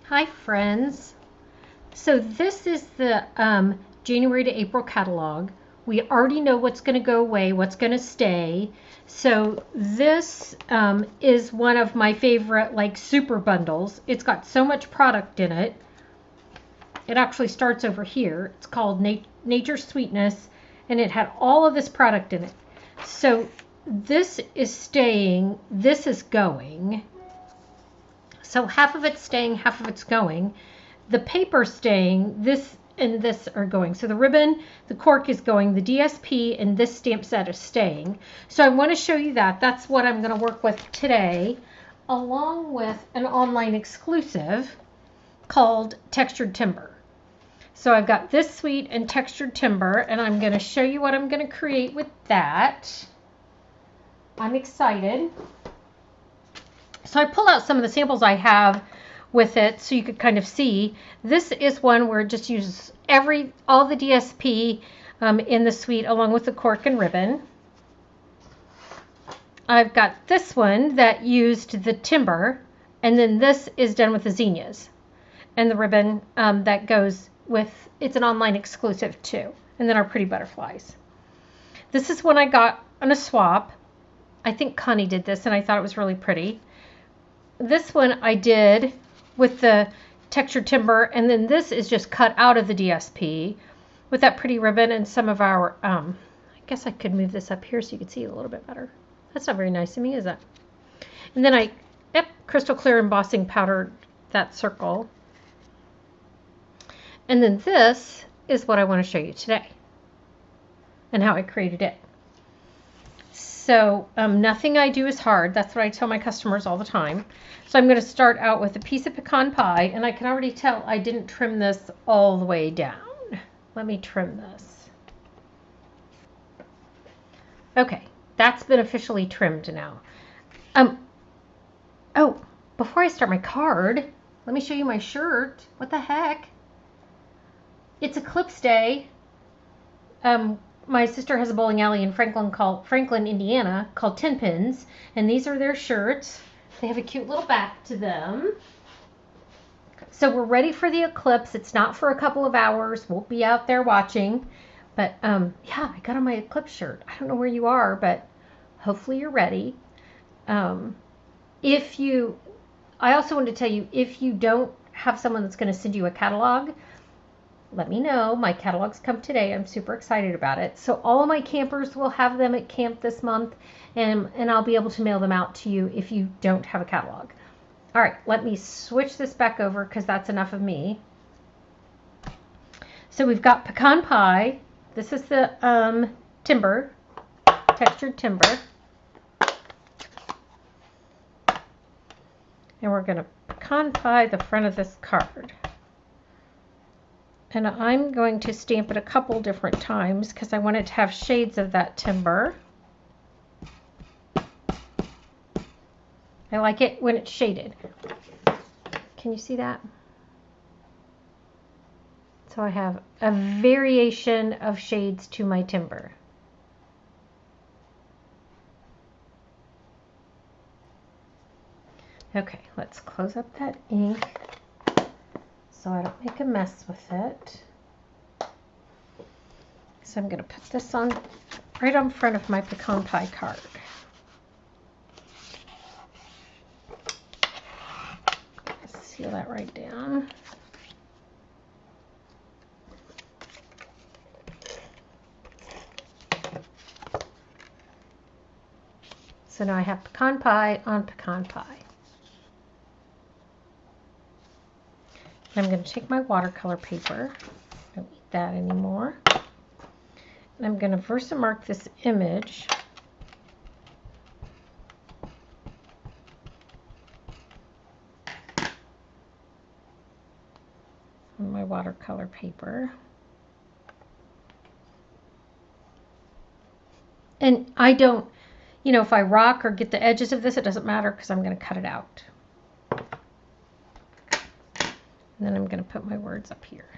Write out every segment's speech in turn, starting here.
Hi friends. So this is the January to April catalog. We already know what's going to go away, what's going to stay. So this is one of my favorite like super bundles. It's got so much product in it. It actually starts over here. It's called Nature's Sweetness, and it had all of this product in it. So this is staying, this is going. So half of it's staying, half of it's going. The paper staying, this and this are going. So the ribbon, the cork is going, the DSP and this stamp set is staying. So I want to show you that. That's what I'm going to work with today, along with an online exclusive called Textured Timber. So I've got this suite and Textured Timber, and I'm going to show you what I'm going to create with that. I'm excited. So I pulled out some of the samples I have with it so you could kind of see. This is one where it just uses all the DSP in the suite along with the cork and ribbon. I've got this one that used the timber, and then this is done with the zinnias and the ribbon that goes with, it's an online exclusive too, and then our pretty butterflies. This is one I got on a swap. I think Connie did this and I thought it was really pretty. This one I did with the Textured Timber, and then this is just cut out of the DSP with that pretty ribbon and some of our, I guess I could move this up here so you could see it a little bit better. That's not very nice of me, is that? And then crystal clear embossing powder that circle. And then this is what I want to show you today and how I created it. So nothing I do is hard. That's what I tell my customers all the time. So I'm going to start out with a piece of pecan pie, and I can already tell I didn't trim this all the way down. Let me trim this. Okay, that's been officially trimmed now. Oh, before I start my card, let me show you my shirt. What the heck? It's Eclipse Day. My sister has a bowling alley in Franklin, Indiana, called Ten Pins, and these are their shirts. They have a cute little back to them. So we're ready for the eclipse. It's not for a couple of hours. We'll be out there watching. But yeah, I got on my eclipse shirt. I don't know where you are, but hopefully you're ready. I also want to tell you, if you don't have someone that's going to send you a catalog, let me know. My catalogs come today. I'm super excited about it. So all of my campers will have them at camp this month, and I'll be able to mail them out to you if you don't have a catalog. All right, let me switch this back over because that's enough of me. So we've got pecan pie. This is the timber, textured timber. And we're going to pecan pie the front of this card. And I'm going to stamp it a couple different times because I wanted to have shades of that timber. I like it when it's shaded. Can you see that? So I have a variation of shades to my timber. Okay, let's close up that ink so I don't make a mess with it. So I'm going to put this on right on front of my pecan pie card. Seal that right down. So now I have pecan pie on pecan pie. I'm going to take my watercolor paper. I don't need that anymore. And I'm going to Versamark this image. On my watercolor paper. And I don't, if I rock or get the edges of this, it doesn't matter because I'm going to cut it out. And then I'm going to put my words up here.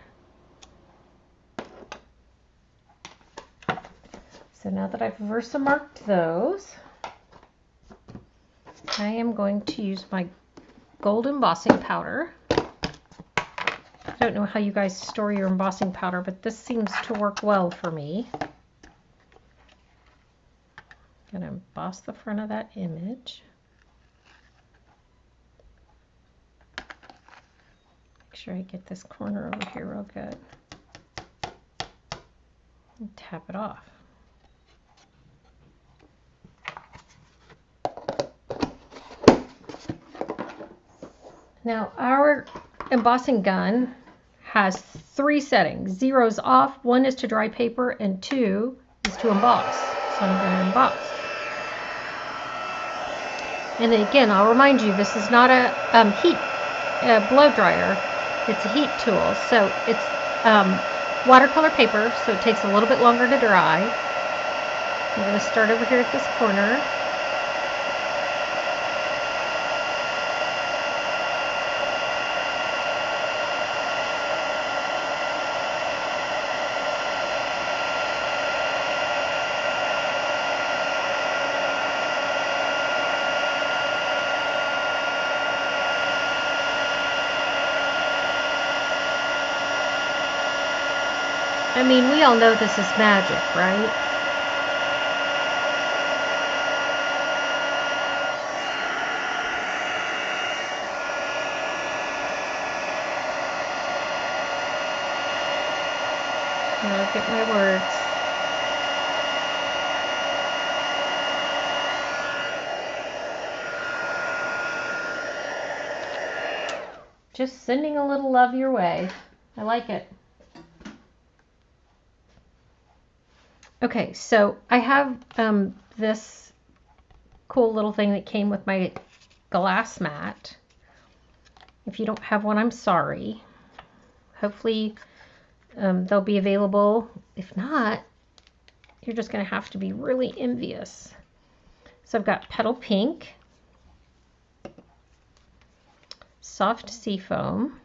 So now that I've Versamarked those, I am going to use my gold embossing powder I don't know how you guys store your embossing powder, but this seems to work well for me. I'm going to emboss the front of that image. Make sure I get this corner over here real good. And tap it off. Now our embossing gun has 3 settings. 0 is off, 1 is to dry paper, and 2 is to emboss. So I'm going to emboss. And then again, I'll remind you, this is not a blow dryer. It's a heat tool. So it's watercolor paper, so it takes a little bit longer to dry. I'm going to start over here at this corner. I mean, we all know this is magic, right? Look at my words. Just sending a little love your way. I like it. Okay, so I have this cool little thing that came with my glass mat. If you don't have one, I'm sorry. Hopefully they'll be available. If not, you're just going to have to be really envious. So I've got Petal Pink, Soft Seafoam,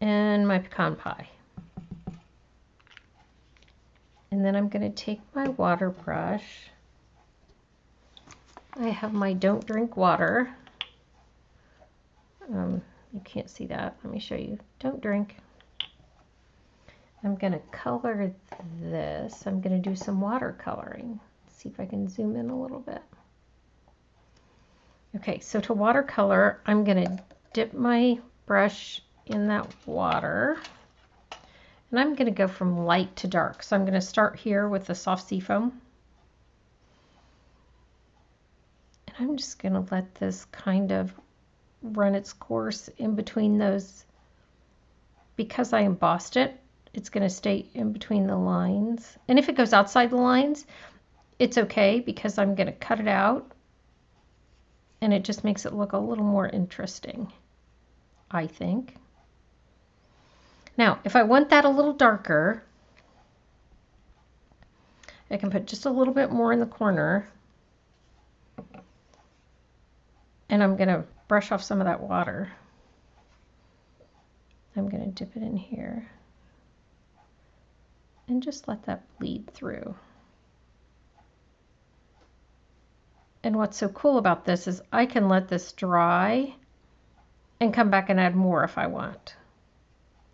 and my pecan pie. And then I'm going to take my water brush. I have my Don't Drink Water. You can't see that. Let me show you. Don't drink. I'm going to color this. I'm going to do some watercoloring. Let's see if I can zoom in a little bit. Okay, so to watercolor, I'm going to dip my brush in that water. And I'm going to go from light to dark. So I'm going to start here with the Soft Seafoam. And I'm just going to let this kind of run its course in between those. Because I embossed it, it's going to stay in between the lines. And if it goes outside the lines, it's okay because I'm going to cut it out. And it just makes it look a little more interesting, I think. Now, if I want that a little darker, I can put just a little bit more in the corner. And I'm going to brush off some of that water. I'm going to dip it in here. And just let that bleed through. And what's so cool about this is I can let this dry and come back and add more if I want.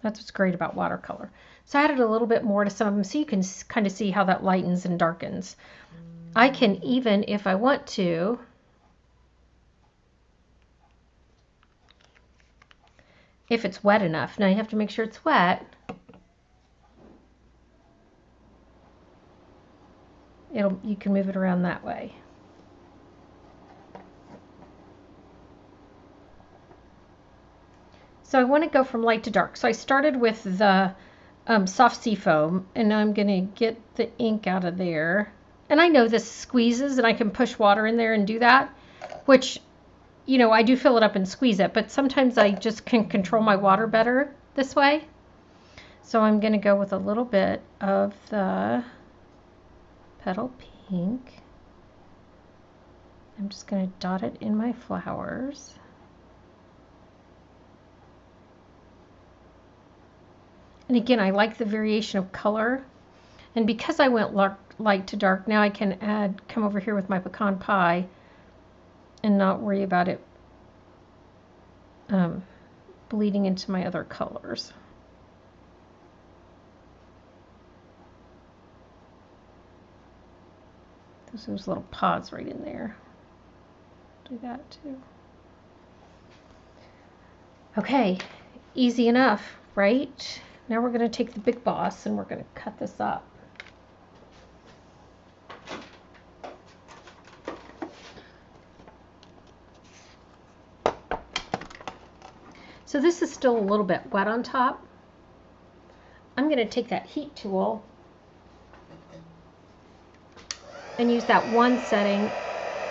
That's what's great about watercolor. So I added a little bit more to some of them so you can kind of see how that lightens and darkens. I can even, if I want to, if it's wet enough. Now you have to make sure it's wet. You can move it around that way. So I want to go from light to dark. So I started with the Soft Seafoam, and now I'm going to get the ink out of there. And I know this squeezes, and I can push water in there and do that, which, you know, I do fill it up and squeeze it, but sometimes I just can control my water better this way. So I'm going to go with a little bit of the Petal Pink. I'm just going to dot it in my flowers. And again, I like the variation of color. And because I went light to dark, now I can come over here with my pecan pie and not worry about it bleeding into my other colors. There's those little pods right in there. Do that too. Okay, easy enough, right? Now we're going to take the Big Boss and we're going to cut this up. So this is still a little bit wet on top. I'm going to take that heat tool and use that one setting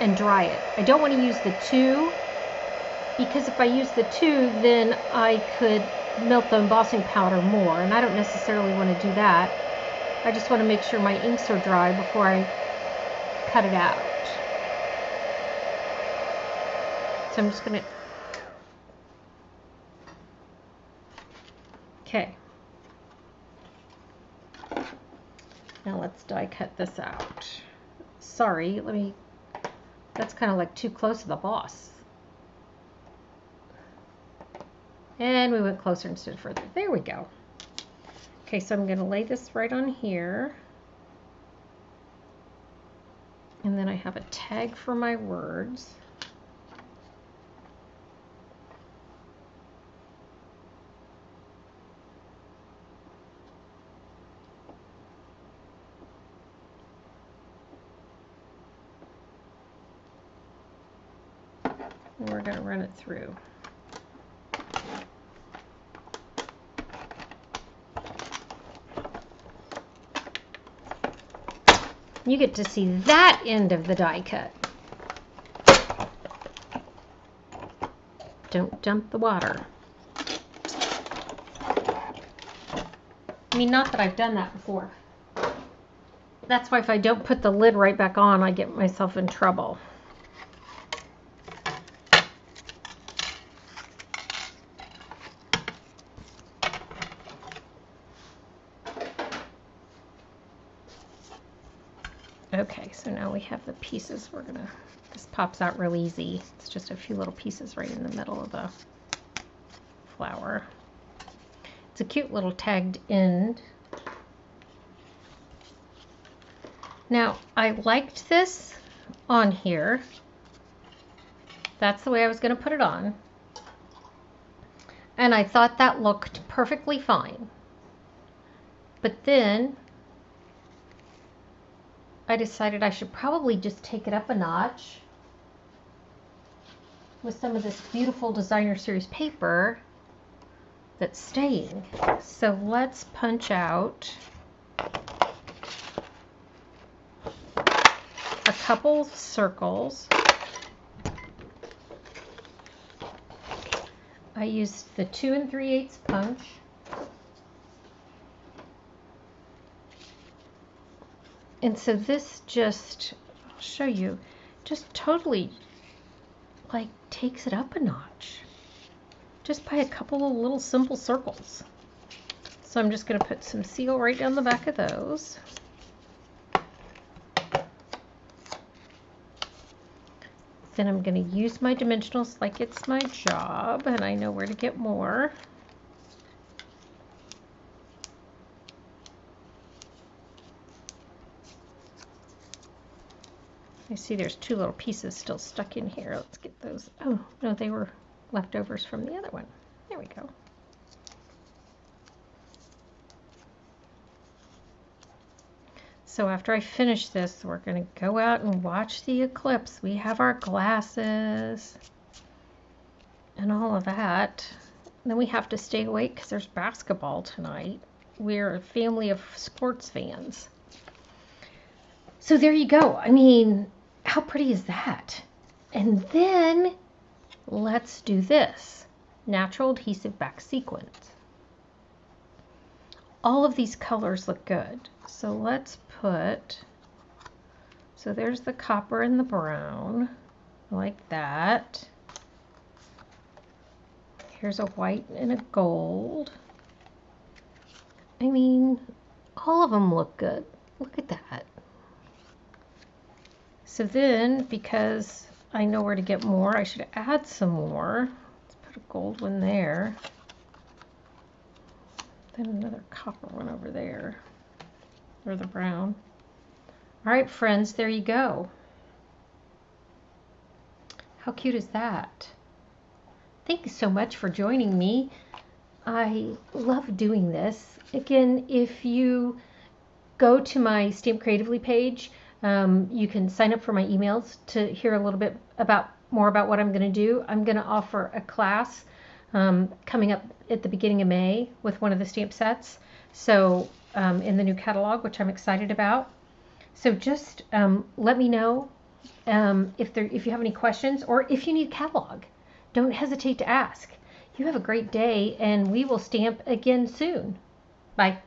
and dry it. I don't want to use the 2, because if I use the 2, then I could melt the embossing powder more, and I don't necessarily want to do that. I just want to make sure my inks are dry before I cut it out. So I'm just going to... Okay. Now let's die cut this out. Sorry, that's kind of like too close to the boss. And we went closer instead of further. There we go. Okay, so I'm going to lay this right on here. And then I have a tag for my words. And we're going to run it through. You get to see that end of the die cut. Don't dump the water. I mean, not that I've done that before. That's why if I don't put the lid right back on, I get myself in trouble. Okay, so now we have the pieces. This pops out real easy. It's just a few little pieces right in the middle of the flower. It's a cute little tagged end. Now, I liked this on here. That's the way I was going to put it on. And I thought that looked perfectly fine. But then I decided I should probably just take it up a notch with some of this beautiful designer series paper that's staying. So let's punch out a couple circles. I used the 2 3/8 punch. And so this just, I'll show you, just totally like takes it up a notch. Just by a couple of little simple circles. So I'm just going to put some seal right down the back of those. Then I'm going to use my dimensionals like it's my job, and I know where to get more. I see there's 2 little pieces still stuck in here. Let's get those. Oh, no, they were leftovers from the other one. There we go. So after I finish this, we're going to go out and watch the eclipse. We have our glasses and all of that. And then we have to stay awake because there's basketball tonight. We're a family of sports fans. So there you go. I mean, how pretty is that? And then let's do this. Natural adhesive back sequins. All of these colors look good. So let's put, so there's the copper and the brown, like that. Here's a white and a gold. I mean, all of them look good. Look at that. So then, because I know where to get more. I should add some more. Let's put a gold one there. Then another copper one over there. Or the brown. All right, friends, there you go. How cute is that? Thank you so much for joining me. I love doing this. Again, if you go to my Stamp Creatively page, you can sign up for my emails to hear a little bit more about what I'm going to do. I'm going to offer a class coming up at the beginning of May with one of the stamp sets. So in the new catalog, which I'm excited about. So just let me know if you have any questions or if you need a catalog. Don't hesitate to ask. You have a great day, and we will stamp again soon. Bye.